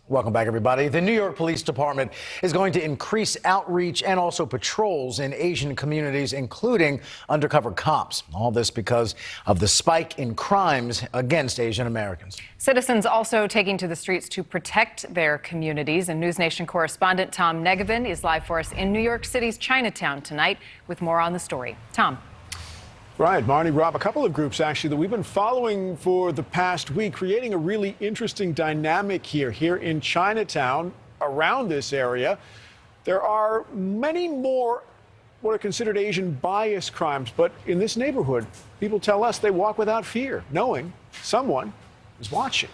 Welcome back, everybody. The New York Police Department is going to increase outreach and also patrols in Asian communities, including undercover cops. All this because of the spike in crimes against Asian Americans. Citizens also taking to the streets to protect their communities. And NewsNation correspondent Tom Negevin is live for us in New York City's Chinatown tonight with more on the story. Tom. Right, Marnie, Rob, a couple of groups actually that we've been following for the past week, creating a really interesting dynamic here in Chinatown, around this area. There are many more what are considered Asian bias crimes, but in this neighborhood, people tell us they walk without fear, knowing someone is watching.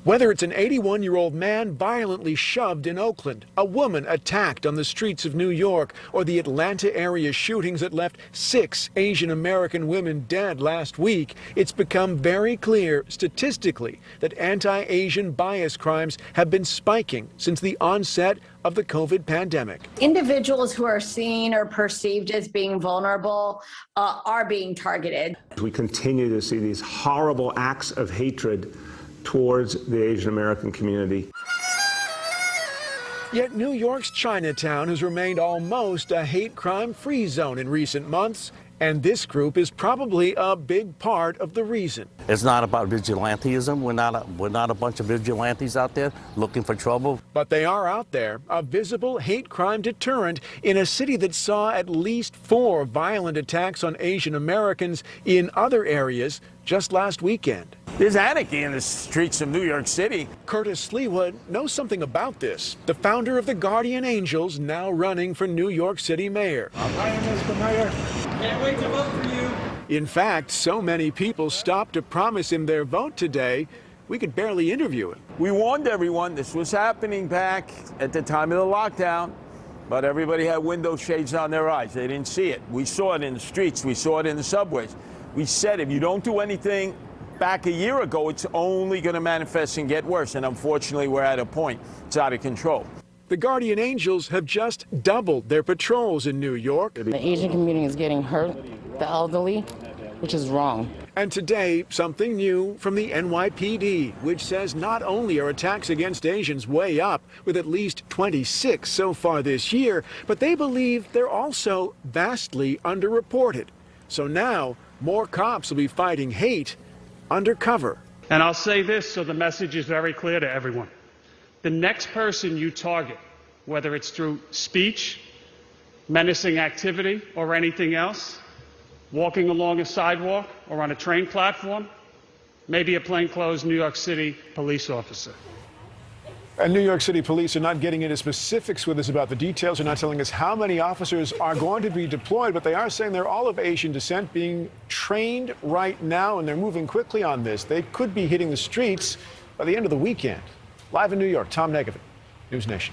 Whether it's an 81-year-old man violently shoved in Oakland, a woman attacked on the streets of New York, or the Atlanta area shootings that left 6 Asian American women dead last week, it's become very clear statistically that anti-Asian bias crimes have been spiking since the onset of the COVID pandemic. Individuals who are seen or perceived as being vulnerable are being targeted. We continue to see these horrible acts of hatred towards the Asian American community. Yet New York's Chinatown has remained almost a hate crime free zone in recent months, and this group is probably a big part of the reason. It's not about vigilantism. We're not a bunch of vigilantes out there looking for trouble. But they are out there, a visible hate crime deterrent in a city that saw at least 4 violent attacks on Asian Americans in other areas just last weekend. There's anarchy in the streets of New York City. Curtis Sleewood knows something about this. The founder of the Guardian Angels, now running for New York City mayor. Hi, Mr. Mayor. Can't wait to vote for you. In fact, so many people stopped to promise him their vote today, we could barely interview him. We warned everyone this was happening back at the time of the lockdown, but everybody had window shades on their eyes. They didn't see it. We saw it in the streets. We saw it in the subways. We said if you don't do anything back a year ago, it's only going to manifest and get worse. And unfortunately, we're at a point. It's out of control. The Guardian Angels have just doubled their patrols in New York. The Asian community is getting hurt, the elderly, which is wrong. And today, something new from the NYPD, which says not only are attacks against Asians way up, with at least 26 so far this year, but they believe they're also vastly underreported. So now, more cops will be fighting hate undercover. And I'll say this so the message is very clear to everyone. The next person you target, whether it's through speech, menacing activity, or anything else, walking along a sidewalk or on a train platform, may be a plainclothes New York City police officer. And New York City police are not getting into specifics with us about the details. They're not telling us how many officers are going to be deployed, but they are saying they're all of Asian descent, being trained right now, and they're moving quickly on this. They could be hitting the streets by the end of the weekend. Live in New York, Tom Negevin, NewsNation.